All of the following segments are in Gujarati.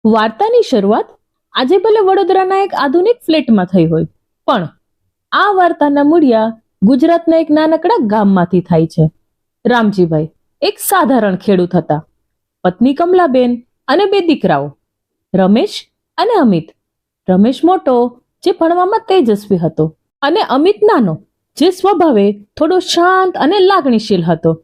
વાર્તાની શરૂઆત આજે ભલે વડોદરાના એક આધુનિક ફ્લેટમાં થઈ હોય, પણ આ વાર્તાના મૂળિયા ગુજરાતના એક નાનકડા ગામમાંથી થાય છે. રામજીભાઈ એક સાધારણ ખેડૂત હતા. પત્ની કમલાબેન અને 2 દીકરાઓ, રમેશ અને અમિત. રમેશ મોટો, જે ભણવામાં તેજસ્વી હતો, અને અમિત નાનો, જે સ્વભાવે થોડો શાંત અને લાગણીશીલ હતો.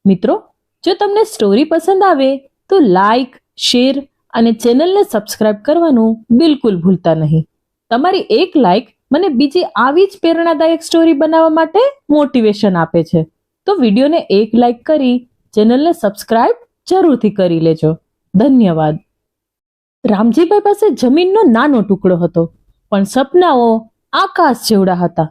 મિત્રો, જો તમને સ્ટોરી પસંદ આવે તો લાઈક, શેર અને ચેનલને સબસ્ક્રાઇબ કરવાનું બિલકુલ ભૂલતા નહીં. તમારી એક લાઈક મને બીજી આવી જ પ્રેરણાદાયક સ્ટોરી બનાવવા માટે મોટિવેશન આપે છે. તો વિડીયોને એક લાઈક કરી ચેનલને સબસ્ક્રાઇબ જરૂરથી કરી લેજો. ધન્યવાદ. રામજીભાઈ પાસે જમીનનો નાનો ટુકડો હતો, પણ સપનાઓ આકાશ જેવડા હતા.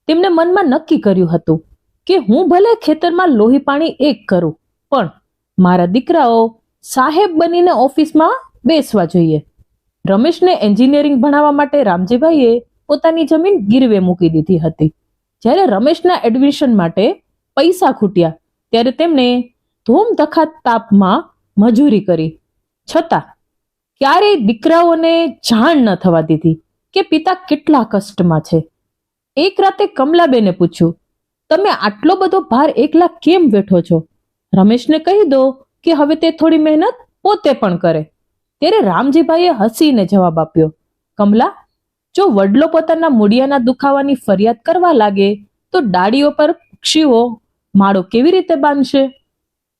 તેમણે મનમાં નક્કી કર્યું હતું કે હું ભલે ખેતરમાં લોહી પાણી એક કરું, પણ મારા દીકરાઓ સાહેબ બનીને ઓફિસમાં બેસવા જોઈએ. રમેશને એન્જિનિયરિંગ ભણાવવા માટે રામજીભાઈએ પોતાની જમીન ગીરવે મૂકી દીધી હતી. જ્યારે રમેશના એડમિશન માટે પૈસા ખૂટ્યા ત્યારે તેમણે ધૂમધખાત તાપમાં મજૂરી કરી. છતાં ક્યારેય દીકરાઓને જાણ ન થવા દીધી કે પિતા કેટલા કષ્ટમાં છે. એક રાતે કમલાબેને પૂછ્યું, તમે આટલો બધો ભાર એકલા કેમ વેઠો છો? રમેશને કહી દો કે હવે તે થોડી મહેનત પોતે પણ કરે. ત્યારે રામજીભાઈએ હસીને જવાબ આપ્યો, કમલા, જો વડલો પોતાના મૂળિયાના દુખાવાની ફરિયાદ કરવા લાગે તો ડાળીઓ પર પક્ષીઓ માળો કેવી રીતે બાંધશે?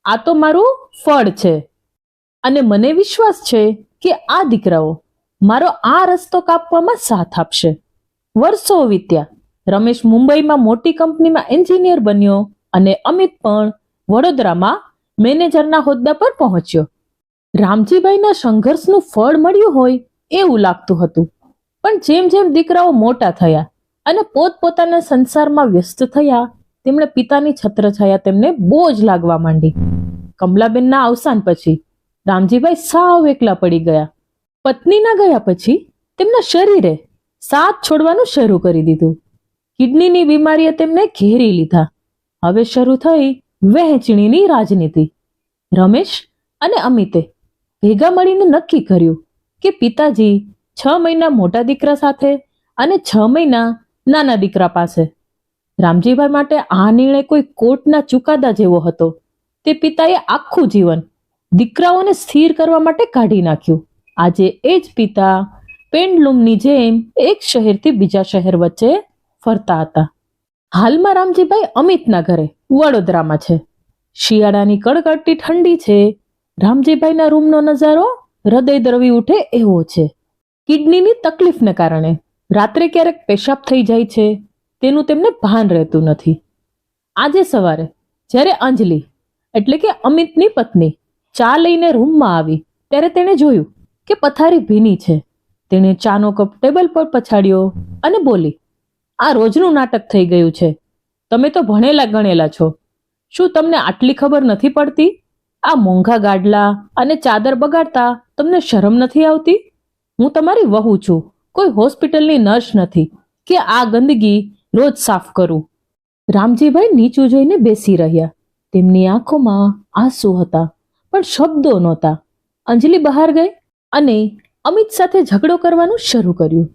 આ તો મારું ફળ છે, અને મને વિશ્વાસ છે કે આ દીકરાઓ મારો આ રસ્તો કાપવામાં સાથ આપશે. વર્ષો વીત્યા. રમેશ મુંબઈમાં મોટી કંપનીમાં એન્જિનિયર બન્યો અને અમિત પણ વડોદરામાં મેનેજરના હોદ્દા પર પહોંચ્યો. રામજીભાઈના સંઘર્ષનું ફળ મળ્યું હોય એવું લાગતું હતું. પણ જેમ જેમ દીકરાઓ મોટા થયા અને પોતપોતાના સંસારમાં વ્યસ્ત થયા, તેમણે પિતાની છત્રછાયા તેમને બોજ લાગવા માંડી. કમલાબેનના અવસાન પછી રામજીભાઈ સાવ એકલા પડી ગયા. પત્નીના ગયા પછી તેમના શરીરે સાથ છોડવાનું શરૂ કરી દીધું. કિડનીની બીમારીએ તેમને ઘેરી લીધા. હવે શરૂ થઈ વહેંચણીની રાજનીતિ. રમેશ અને અમિતે ભેગા મળીને નક્કી કર્યું કે પિતાજી 6 મહિના મોટા દીકરા સાથે અને 6 મહિના નાના દીકરા પાસે. રામજીભાઈ માટે આ નિર્ણય કોઈ કોર્ટના ચુકાદા જેવો હતો. તે પિતાએ આખું જીવન દીકરાઓને સ્થિર કરવા માટે કાઢી નાખ્યું. આજે એ જ પિતા પેન્ડલુમની જેમ એક શહેરથી બીજા શહેર વચ્ચે ફરતા હતા. હાલમાં રામજીભાઈ અમિતના ઘરે વડોદરામાં છે. શિયાળાની કડકડતી ઠંડી છે. રામજીભાઈના રૂમનો નજારો હૃદય દ્રવી ઉઠે એવો છે. કિડનીની તકલીફને કારણે રાત્રે ક્યારેક પેશાબ થઈ જાય છે, તેનું તેમને ભાન રહેતું નથી. આજે સવારે જ્યારે અંજલિ એટલે કે અમિતની પત્ની ચા લઈને રૂમમાં આવી ત્યારે તેણે જોયું કે પથારી ભીની છે. તેણે ચાનો કપ ટેબલ પર પછાડ્યો અને બોલી, આ રોજનું નાટક થઈ ગયું છે. તમે તો ભણેલા ગણેલા છો. શું તમને આટલી ખબર નથી પડતી? આ મોંઘા ગાડલા અને ચાદર બગાડતા તમને શરમ નથી આવતી? હું તમારી વહુ છું, કોઈ હોસ્પિટલની નર્સ નથી કે આ ગંદકી રોજ સાફ કરું. રામજીભાઈ નીચું જોઈને બેસી રહ્યા. તેમની આંખોમાં આંસુ હતા, પણ શબ્દો નહોતા. અંજલિ બહાર ગઈ અને અમિત સાથે ઝઘડો કરવાનું શરૂ કર્યું.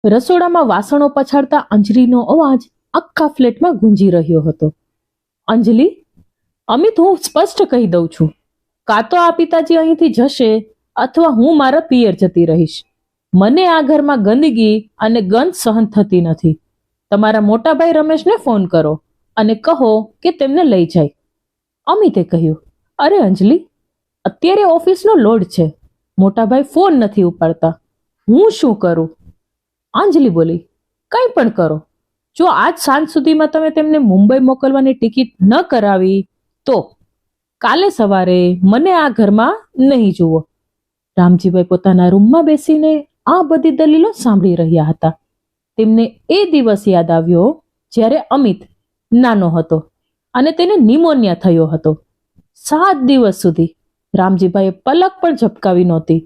રસોડામાં વાસણો પછાડતા અંજલિનો અવાજ આખા ફ્લેટમાં ગુંજી રહ્યો હતો. અંજલિ, અમિત, હું સ્પષ્ટ કહી દઉં છું, કાં તો આ પિતાજી અહીંથી જશે અથવા હું મારા પિયર જતી રહીશ. મને આ ઘરમાં ગંદકી અને ગંધ સહન થતી નથી. તમારા મોટા ભાઈ રમેશને ફોન કરો અને કહો કે તેમને લઈ જાય. અમિતે કહ્યું, અરે અંજલિ, અત્યારે ઓફિસનો લોડ છે. મોટા ભાઈ ફોન નથી ઉપાડતા. હું શું કરું? અંજલિ બોલી, કંઈ પણ કરો. જો આજ સાંજ સુધીમાં તમે તેમને મુંબઈ મોકલવાની ટિકિટ ન કરાવી તો કાલે સવારે મને આ ઘરમાં નહીં જુઓ. રામજીભાઈ પોતાના રૂમમાં બેસીને આ બધી દલીલો સાંભળી રહ્યા હતા. તેમને એ દિવસ યાદ આવ્યો જ્યારે અમિત નાનો હતો અને તેને નિમોનિયા થયો હતો. 7 દિવસ સુધી રામજીભાઈએ પલક પણ ઝબકાવી નહોતી.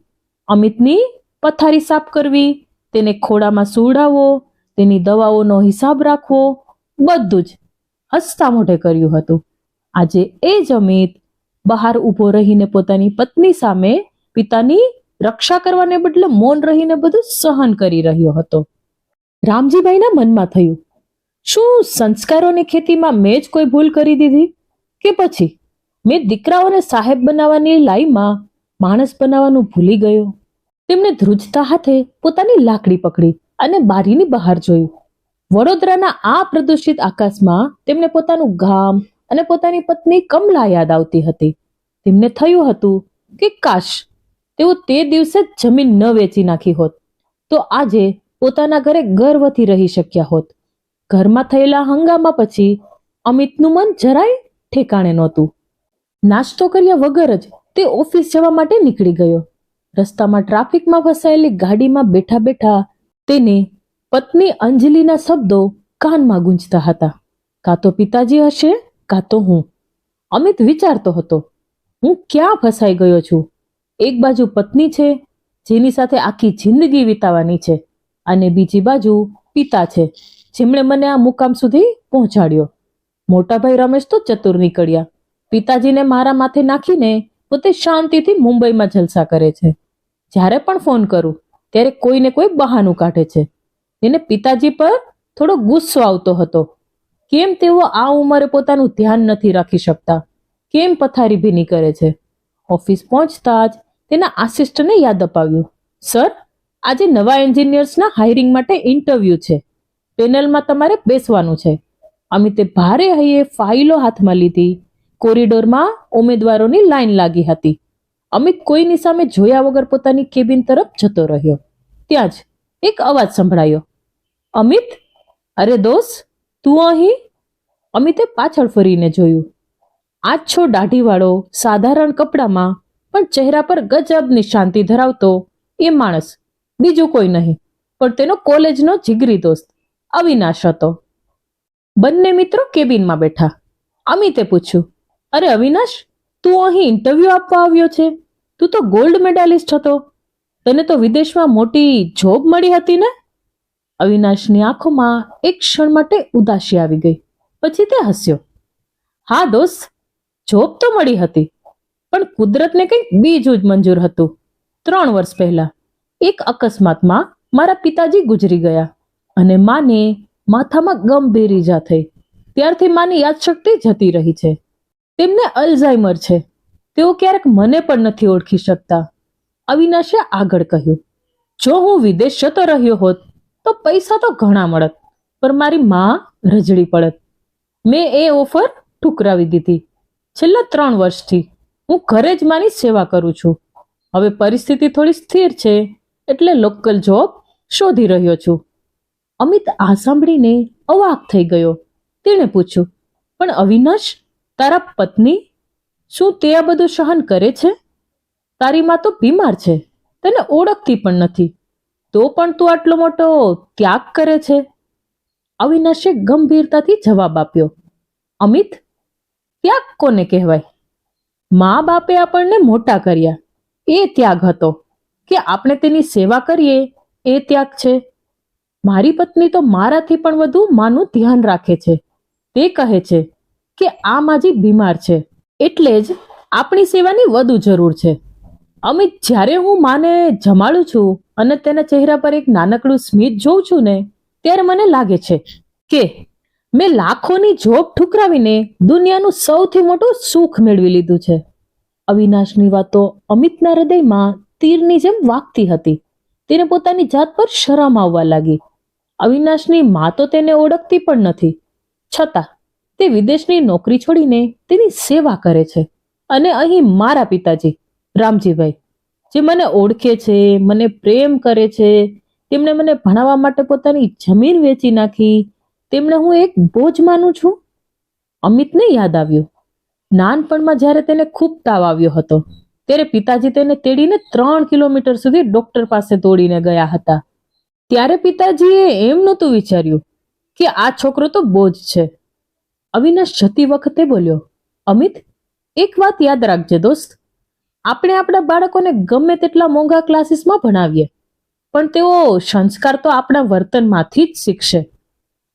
અમિતની પથારી સાફ કરવી, તેને ખોળામાં સુવડાવવો, તેની દવાઓનો હિસાબ રાખવો, બધું જ હસતા મોઢે કર્યું હતું. આજે એ જ અમિત બહાર ઊભો રહીને પોતાની પત્ની સામે પિતાની રક્ષા કરવાને બદલે મૌન રહીને બધું સહન કરી રહ્યો હતો. રામજીભાઈના મનમાં થયું, શું સંસ્કારોની ખેતીમાં મેં જ કોઈ ભૂલ કરી દીધી, કે પછી મેં દીકરાઓને સાહેબ બનાવવાની લાઈમાં માણસ બનાવવાનું ભૂલી ગયો? તેમણે ધ્રુજતા હાથે પોતાની લાકડી પકડી અને બારીની બહાર જોયું. વડોદરાના આ પ્રદૂષિત આકાશમાં તેમને પોતાનું ગામ અને પોતાની પત્ની કમલા યાદ આવતી હતી. તેમને થયું હતું કે કાશ તેઓ તે દિવસે જ જમીન ન વેચી નાખી હોત તો આજે પોતાના ઘરે ગર્વથી રહી શક્યા હોત. ઘરમાં થયેલા હંગામા પછી અમિતનું મન જરાય ઠેકાણે નહોતું. નાસ્તો કર્યા વગર જ તે ઓફિસ જવા માટે નીકળી ગયો. રસ્તામાં ટ્રાફિકમાં ફસાયેલી ગાડીમાં બેઠા બેઠા તેને પત્ની અંજલિના શબ્દો કાનમાં ગૂંજતા હતા. કાં તો પિતાજી હશે, કાં તો હું. અમિત વિચારતો હતો, હું ક્યાં ફસાઈ ગયો છું? એક બાજુ પત્ની છે જેની સાથે આખી જિંદગી વિતાવાની છે, અને બીજી બાજુ પિતા છે જેમણે મને આ મુકામ સુધી પહોંચાડ્યો. મોટાભાઈ રમેશ તો ચતુર નીકળ્યા. પિતાજીને મારા માથે નાખીને પોતે શાંતિથી મુંબઈમાં જલસા કરે છે. જ્યારે પણ ફોન કરું ત્યારે કોઈને કોઈ બહાનું કાઢે છે. એને પિતાજી પર થોડો ગુસ્સો આવતો હતો. કેમ તેઓ આ ઉંમરે પોતાનું ધ્યાન નથી રાખી શકતા? કેમ પથારી ભીની કરે છે? ઓફિસ પહોંચતા જ તેના આસિસ્ટન્ટને યાદ અપાવ્યું, સર, આજે નવા એન્જિનિયર્સના હાયરિંગ માટે ઇન્ટરવ્યુ છે. પેનલમાં તમારે બેસવાનું છે. અમિતે ભારે હૈયે ફાઇલો હાથમાં લીધી. કોરિડોરમાં ઉમેદવારોની લાઈન લાગી હતી. અમિત કોઈની સામે જોયા વગર પોતાની કેબિન તરફ જતો રહ્યો. ત્યાં જ એક અવાજ સંભળાયો, અમિત, અરે દોસ્ત, તું અહીં? અમિતે પાછળ ફરીને જોયું. આછો દાઢીવાળો, સાધારણ કપડામાં પણ ચહેરા પર ગજબની શાંતિ ધરાવતો એ માણસ બીજું કોઈ નહીં પણ તેનો કોલેજનો જીગરી દોસ્ત અવિનાશ હતો. બંને મિત્રો કેબિનમાં બેઠા. અમિતે પૂછ્યું, અરે અવિનાશ, તું અહીં ઇન્ટરવ્યુ આપવા આવ્યો છે? તું તો ગોલ્ડ મેડાલિસ્ટ હતો. તને તો વિદેશમાં મોટી જોબ મળી હતી ને? અવિનાશની આંખોમાં એક ક્ષણ માટે ઉદાસી આવી ગઈ. પછી તે હસ્યો. હા દોસ્ત, જોબ તો મળી હતી, પણ કુદરતને કંઈક બીજું જ મંજૂર હતું. 3 વર્ષ પહેલા એક અકસ્માતમાં મારા પિતાજી ગુજરી ગયા અને માને માથામાં ગંભીર ઈજા થઈ. ત્યારથી માની યાદશક્તિ જતી રહી છે. તેમને અલ્ઝાઇમર છે. તેઓ ક્યારેક મને પણ નથી ઓળખી શકતા. અવિનાશે આગળ કહ્યું, જો હું વિદેશ જતો રહ્યો હોત તો પૈસા તો ઘણા મળત, પણ મારી માં રજડી પડત. મેં એ ઓફર ઠુકરાવી દીધી. છેલ્લા 3 વર્ષથી હું ઘરે જ માની સેવા કરું છું. હવે પરિસ્થિતિ થોડી સ્થિર છે એટલે લોકલ જોબ શોધી રહ્યો છું. અમિત આ સાંભળીને અવાક થઈ ગયો. તેણે પૂછ્યું, પણ અવિનાશ, તારા પત્ની, શું તે આ બધું સહન કરે છે? તારી માં તો બીમાર છે, તને ઓળખતી પણ નથી, તો પણ તું આટલો મોટો ત્યાગ કરે છે. અવિનાશે ગંભીરતાથી જવાબ આપ્યો, અમિત, ત્યાગ કોને કહેવાય? મા બાપે આપણને મોટા કર્યા એ ત્યાગ હતો, કે આપણે તેની સેવા કરીએ એ ત્યાગ છે. મારી પત્ની તો મારાથી પણ વધુ માનું ધ્યાન રાખે છે. તે કહે છે કે આ માજી બીમાર છે એટલે જ આપણી સેવાની વધુ જરૂર છે. અમિત, જ્યારે હું માને જમાડું છું અને તેના ચહેરા પર એક નાનકડું સ્મિત જોઉં છું ને, ત્યારે મને લાગે છે કે મેં લાખોની જોબ ઠુકરાવીને દુનિયાનું સૌથી મોટું સુખ મેળવી લીધું છે. અવિનાશની વાતો અમિતના હૃદયમાં તીરની જેમ વાગતી હતી. તેને પોતાની જાત પર શરમ આવવા લાગી. અવિનાશની મા તો તેને ઓળખતી પણ નથી, છતાં તે વિદેશની નોકરી છોડીને તેની સેવા કરે છે. અને અહીં મારા પિતાજી રામજીભાઈ, જે મને ઓળખે છે, મને પ્રેમ કરે છે, તેમણે મને ભણાવવા માટે પોતાની જમીન વેચી નાખી, તેમણે હું એક બોજ માનું છું. અમિતને યાદ આવ્યું, નાનપણમાં જ્યારે તેને ખૂબ તાવ આવ્યો હતો ત્યારે પિતાજી તેને તેડીને 3 કિલોમીટર સુધી ડોક્ટર પાસે દોડીને ગયા હતા. ત્યારે પિતાજીએ એમ નહોતું વિચાર્યું કે આ છોકરો તો બોજ છે. અવિનાશ જતી વખતે બોલ્યો, અમિત, એક વાત યાદ રાખજે દોસ્ત, આપણે આપણા બાળકોને ગમે તેટલા મોંઘા ક્લાસીસમાં ભણાવીએ, પણ તેઓ સંસ્કાર તો આપણા વર્તનમાંથી જ શીખશે.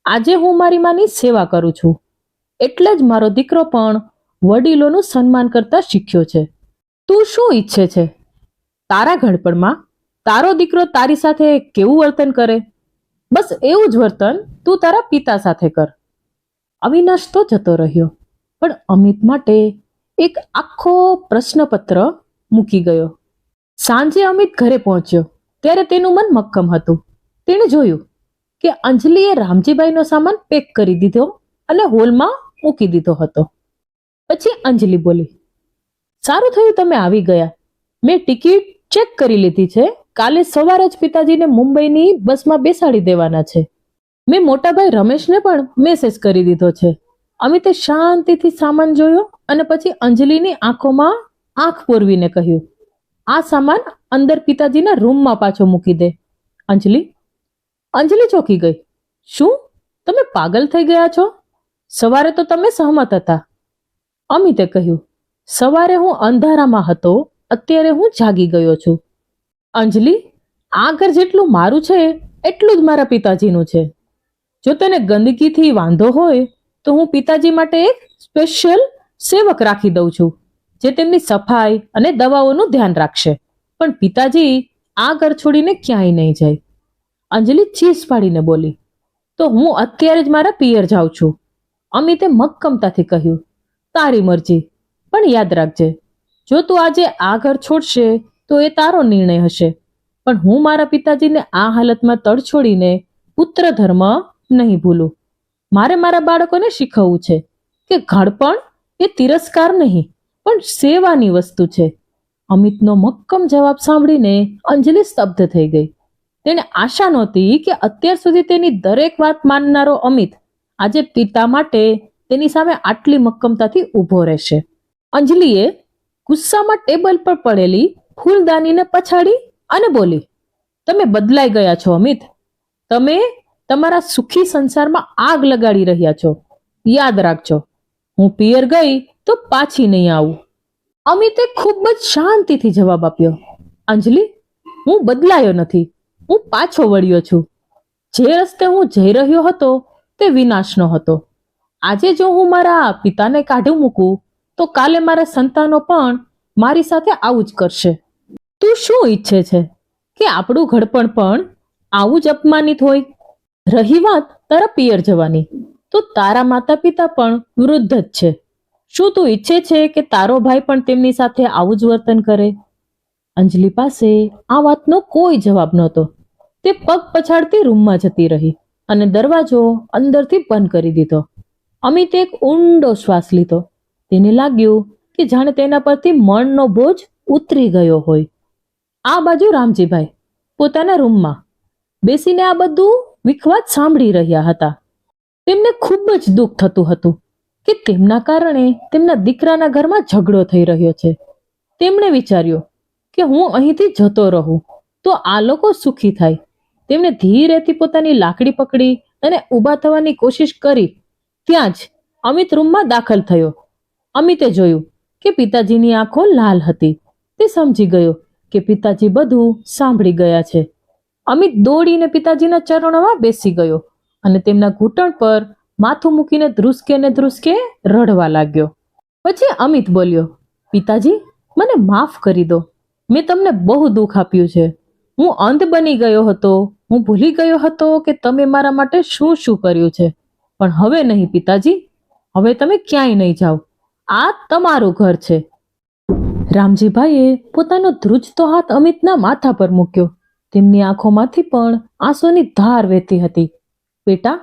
આજે હું મારી માની સેવા કરું છું એટલે જ મારો દીકરો પણ વડીલોનું સન્માન કરતા શીખ્યો છે. તું શું ઈચ્છે છે? તારા ઘડપણમાં તારો દીકરો તારી સાથે કેવું વર્તન કરે, બસ એવું જ વર્તન તું તારા પિતા સાથે કર. અવિનાશ તો જતો રહ્યો, પણ અમિત માટે એક આખો પ્રશ્નપત્ર મૂકી ગયો. સાંજે અમિત ઘરે પહોંચ્યો ત્યારે તેનું મન મક્કમ હતું. તેણે જોયું કે અંજલિએ રામજીભાઈનો સામાન પેક કરી દીધો અને હોલમાં મૂકી દીધો હતો. પછી અંજલિ બોલી, સારું થયું તમે આવી ગયા. મેં ટિકિટ ચેક કરી લીધી છે. કાલે સવારે જ પિતાજીને મુંબઈની બસમાં બેસાડી દેવાના છે. મેં મોટાભાઈ રમેશને પણ મેસેજ કરી દીધો છે. અમિતે શાંતિથી સામાન જોયો અને પછી અંજલિની આંખોમાં આંખ પોરવીને કહ્યું, આ સામાન અંદર પિતાજીના રૂમમાં પાછો મૂકી દે. અંજલિ ચોંકી ગઈ. શું તમે પાગલ થઈ ગયા છો? સવારે તો તમે સહમત હતા. અમિતે કહ્યું, સવારે હું અંધારામાં હતો, અત્યારે હું જાગી ગયો છું. અંજલિ, આ ઘર જેટલું મારું છે એટલું જ મારા પિતાજીનું છે. જો તને ગંદકીથી વાંધો હોય તો હું પિતાજી માટે એક સ્પેશિયલ સેવક રાખી દઉં છું, જે તેમની સફાઈ અને દવાઓનું ધ્યાન રાખશે. પણ પિતાજી આ ઘર છોડીને ક્યાંય નહીં જાય. અંજલિ ચીસ પાડીને બોલી, તો હું અત્યારે જ મારા પિયર જાઉં છું. અમિતે મક્કમતાથી કહ્યું, તારી મરજી, પણ યાદ રાખજે, જો તું આજે આ ઘર છોડશે તો એ તારો નિર્ણય હશે. પણ હું મારા પિતાજીને આ હાલતમાં તડછોડીને પુત્ર ધર્મ નહીં ભૂલું. મારે મારા બાળકોને શીખવવું છે કે ઘડપણ એ તિરસ્કાર નહીં પણ સેવાની વસ્તુ છે. અમિતનો મક્કમ જવાબ સાંભળીને અંજલિ સ્તબ્ધ થઈ ગઈ. તેને આશા નહોતી કે અત્યાર સુધી તેની દરેક વાત માનનારો અમિત આજે પિતા માટે તેની સામે આટલી મક્કમતાથી ઊભો રહેશે. અંજલિએ ગુસ્સામાં ટેબલ પર પડેલી ફૂલદાનીને પછાડી અને બોલી, તમે બદલાઈ ગયા છો અમિત. તમે તમારા સુખી સંસારમાં આગ લગાડી રહ્યા છો. યાદ રાખજો, હું પિયર ગઈ તો પાછી નહીં આવું. અમિતે ખૂબ જ શાંતિથી જવાબ આપ્યો, અંજલિ, હું બદલાયો નથી, હું પાછો વળ્યો છું. જે રસ્તે હું જઈ રહ્યો હતો તે વિનાશનો હતો. આજે જો હું મારા પિતાને કાઢી મૂકું તો કાલે મારા સંતાનો પણ મારી સાથે આવું જ કરશે. તું શું ઈચ્છે છે કે આપણું ઘડપણ પણ આવું જ અપમાનિત હોય? રહી વાત તારા પિયર જવાની, તો તારા માતા પિતા પણ વૃદ્ધ જ છે. શું તું ઈચ્છે છે કે તારો ભાઈ પણ તેમની સાથે આવું જ વર્તન કરે? અંજલિ પાસે આ વાતનો કોઈ જવાબ નહોતો. તે પગ પછાડતી રૂમમાં જતી રહી અને દરવાજો અંદરથી બંધ કરી દીધો. અમિતે એક ઊંડો શ્વાસ લીધો. તેને લાગ્યું કે જાણે તેના પરથી મનનો બોજ ઉતરી ગયો હોય. આ બાજુ રામજીભાઈ પોતાના રૂમમાં બેસીને આ બધું વિખવાદ સાંભળી રહ્યા હતા. તેમને ખૂબ જ દુઃખ થતું હતું કે તેમના કારણે તેમના દીકરાના ઘરમાં ઝઘડો થઈ રહ્યો છે. તેમણે વિચાર્યું કે હું અહીંથી જતો રહું તો આ લોકો સુખી થાય. તેમણે ધીરેથી પોતાની લાકડી પકડી અને ઊભા થવાની કોશિશ કરી. ત્યાં જ અમિત રૂમમાં દાખલ થયો. અમિતે જોયું કે પિતાજીની આંખો લાલ હતી. તે સમજી ગયો કે પિતાજી બધું સાંભળી ગયા છે. અમિત દોડીને પિતાજીના ચરણોમાં બેસી ગયો અને તેમના ઘૂંટણ પર માથું મૂકીને ધ્રુસકે ને ધ્રુસકે રડવા લાગ્યો. પછી અમિત બોલ્યો, પિતાજી, મને માફ કરી દો. મેં તમને બહુ દુઃખ આપ્યું છે. હું અંધ બની ગયો હતો. હું ભૂલી ગયો હતો કે તમે મારા માટે શું શું કર્યું છે. પણ હવે નહીં પિતાજી, હવે તમે ક્યાંય નહીં જાઓ. આ તમારું ઘર છે. રામજીભાઈએ પોતાનો ધ્રુજતો હાથ અમિતના માથા પર મૂક્યો. તેમની આંખોમાંથી પણ આંસુની ધાર વહેતી હતી. બેટા,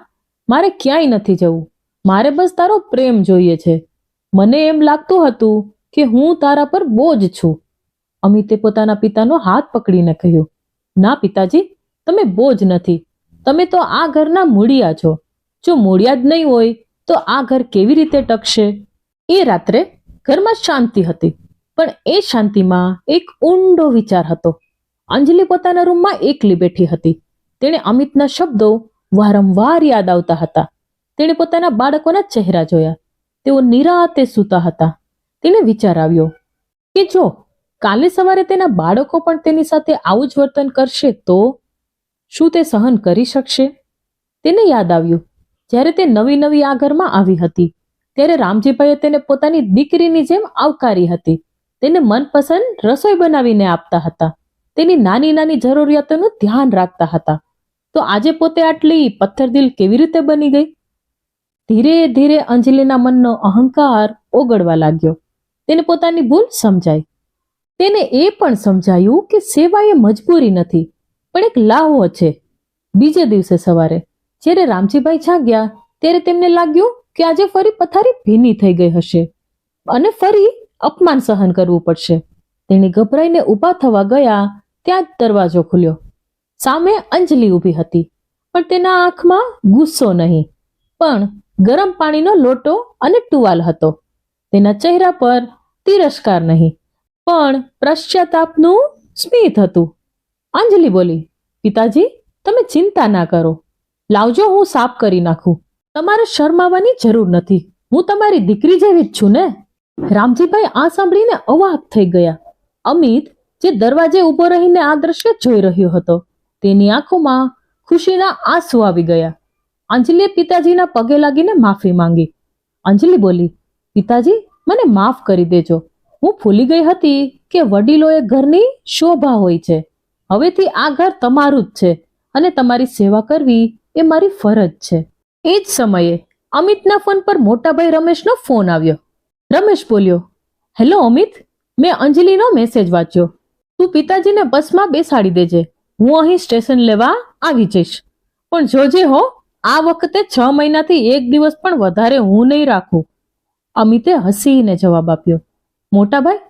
મારે ક્યાંય નથી જવું. મારે બસ તારો પ્રેમ જોઈએ છે. મને એમ લાગતું હતું કે હું તારા પર બોજ છું. અમિતે પોતાના પિતાનો હાથ પકડીને કહ્યું, ના પિતાજી, તમે બોજ નથી. તમે તો આ ઘરના મૂળિયા છો. જો મૂળિયા જ નહીં હોય તો આ ઘર કેવી રીતે ટકશે? એ રાત્રે ઘરમાં શાંતિ હતી, પણ એ શાંતિમાં એક ઊંડો વિચાર હતો. અંજલિ પોતાના રૂમમાં એકલી બેઠી હતી. તેણે અમિતના શબ્દો વારંવાર યાદ આવતા હતા. તેણે પોતાના બાળકોના ચહેરા જોયા. તેઓ નિરાતે સૂતા હતા. તેને વિચાર આવ્યો કે જો કાલે સવારે તેના બાળકો પણ તેની સાથે આવું જ વર્તન કરશે તો શું તે સહન કરી શકશે? તેને યાદ આવ્યું જ્યારે તે નવી નવી આ ઘરમાં આવી હતી ત્યારે રામજીભાઈએ તેને પોતાની દીકરીની જેમ આવકારી હતી. તેને મનપસંદ રસોઈ બનાવીને આપતા હતા. તેની નાની નાની જરૂરિયાતોનું ધ્યાન રાખતા હતા, તો આજે પોતે આટલી પથ્થરદિલ કેવી રીતે બની ગઈ? ધીરે ધીરે અંજલિના મનનો અહંકાર ઓગળવા લાગ્યો. તેને પોતાની ભૂલ સમજાઈ. તેને એ પણ સમજાયું કે સેવા એ મજબૂરી નથી, પણ એક લાહવો છે. બીજે દિવસે સવારે જ્યારે રામજીભાઈ જાગ્યા ત્યારે તેમને લાગ્યું કે આજે ફરી પથારી ભીની થઈ ગઈ હશે અને ફરી અપમાન સહન કરવું પડશે. તેણે ગભરાઈને ઊભા થવા ગયા ત્યાં જ દરવાજો ખુલ્યો. સામે અંજલિ ઊભી હતી, પણ તેના આંખમાં ગુસ્સો નહીં, પણ ગરમ પાણીનો લોટો અને ટુવાલ હતો. તેના ચહેરા પર તિરસ્કાર નહીં, પણ પશ્ચાતાપનું સ્મિત હતું. અંજલિ બોલી, પિતાજી, તમે ચિંતા ના કરો, લાવજો, હું સાફ કરી નાખું. તમારે શરમાવાની જરૂર નથી, હું તમારી દીકરી જેવી જ છું ને. રામજીભાઈ આ સાંભળીને અવાક થઈ ગયા. અમિત, જે દરવાજે ઊભો રહીને આ દ્રશ્ય જોઈ રહ્યો હતો, તેની આંખોમાં ખુશીના આંસુ આવી ગયા. અંજલિએ પિતાજીના પગે લાગીને માફી માંગી. અંજલિ બોલી, પિતાજી, મને માફ કરી દેજો. હું ભૂલી ગઈ હતી કે વડીલોએ ઘરની શોભા હોય છે. હવેથી આ ઘર તમારું જ છે અને તમારી સેવા કરવી એ મારી ફરજ છે. એ જ સમયે અમિતના ફોન પર મોટાભાઈ રમેશનો ફોન આવ્યો. રમેશ બોલ્યો, હેલો અમિત, મેં અંજલિનો મેસેજ વાંચ્યો. તું પિતાજીને બસમાં બેસાડી દેજે. હું અહીં સ્ટેશન લેવા આવી જઈશ, પણ જોજે હો, આ વખતે 6 મહિનાથી એક દિવસ પણ વધારે હું નહીં રાખું. અમિતે હસીને જવાબ આપ્યો, મોટાભાઈ,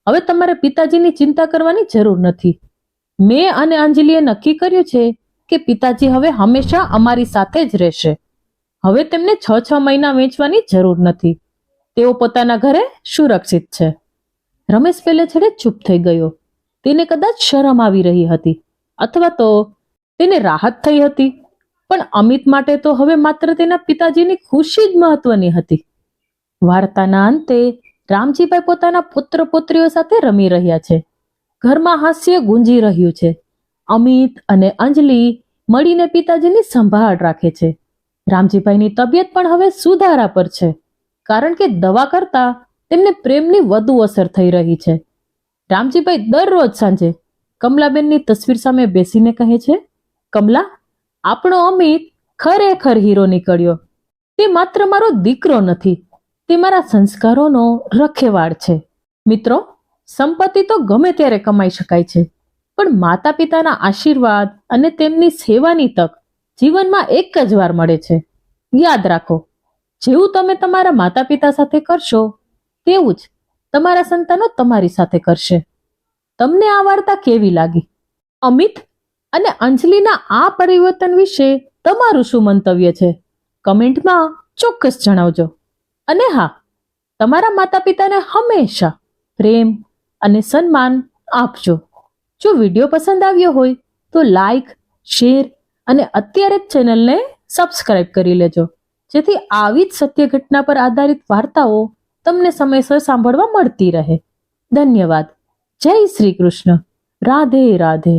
હવે તમારે પિતાજીની ચિંતા કરવાની જરૂર નથી. મેં અને અંજલિએ નક્કી કર્યું છે કે પિતાજી હવે હંમેશા અમારી સાથે જ રહેશે. હવે તેમને 6 મહિના વેચવાની જરૂર નથી. તેઓ પોતાના ઘરે સુરક્ષિત છે. રમેશ પેલે છેડે ચૂપ થઈ ગયો. તેને કદાચ શરમ આવી રહી હતી અથવા તો તેને રાહત થઈ હતી, પણ અમિત માટે તો હવે માત્ર તેના પિતાજીની ખુશી જ મહત્વની હતી. વાર્તાના અંતે રામજીભાઈ પોતાના પુત્ર પુત્રીઓ સાથે રમી રહ્યા છે. ઘરમાં હાસ્ય ગુંજી રહ્યું છે. અમિત અને અંજલિ મળીને પિતાજીની સંભાળ રાખે છે. રામજીભાઈની તબિયત પણ હવે સુધારા પર છે, કારણ કે દવા કરતા તેમને પ્રેમની વધુ અસર થઈ રહી છે. રામજીભાઈ દરરોજ સાંજે કમલાબેનની તસવીર સામે બેસીને કહે છે, કમલા, આપણો અમિત ખરેખર હીરો નીકળ્યો. તે માત્ર મારો દીકરો નથી, તે મારા સંસ્કારોનો રખેવાળ છે. મિત્રો, સંપત્તિ તો ગમે ત્યારે કમાઈ શકાય છે, પણ માતા પિતાના આશીર્વાદ અને તેમની સેવાની તક જીવનમાં એક જ વાર મળે છે. યાદ રાખો, જેવું તમે તમારા માતા પિતા સાથે કરશો, તેવું જ તમારા સંતાનો તમારી સાથે કરશે. તમને આ વાર્તા કેવી લાગી? અમિત અને અંજલિના આ પરિવર્તન વિશે તમારું શું મંતવ્ય છે? કમેન્ટમાં ચોક્કસ જણાવજો. અને હા, તમારા માતા પિતાને હંમેશા પ્રેમ અને સન્માન આપજો. જો વિડીયો પસંદ આવ્યો હોય તો લાઈક, શેર અને અત્યારે જ ચેનલને સબસ્ક્રાઇબ કરી લેજો, જેથી આવી જ સત્ય ઘટના પર આધારિત વાર્તાઓ તમને સમયસર સાંભળવા મળતી રહે. ધન્યવાદ. જય શ્રી કૃષ્ણ. રાધે રાધે.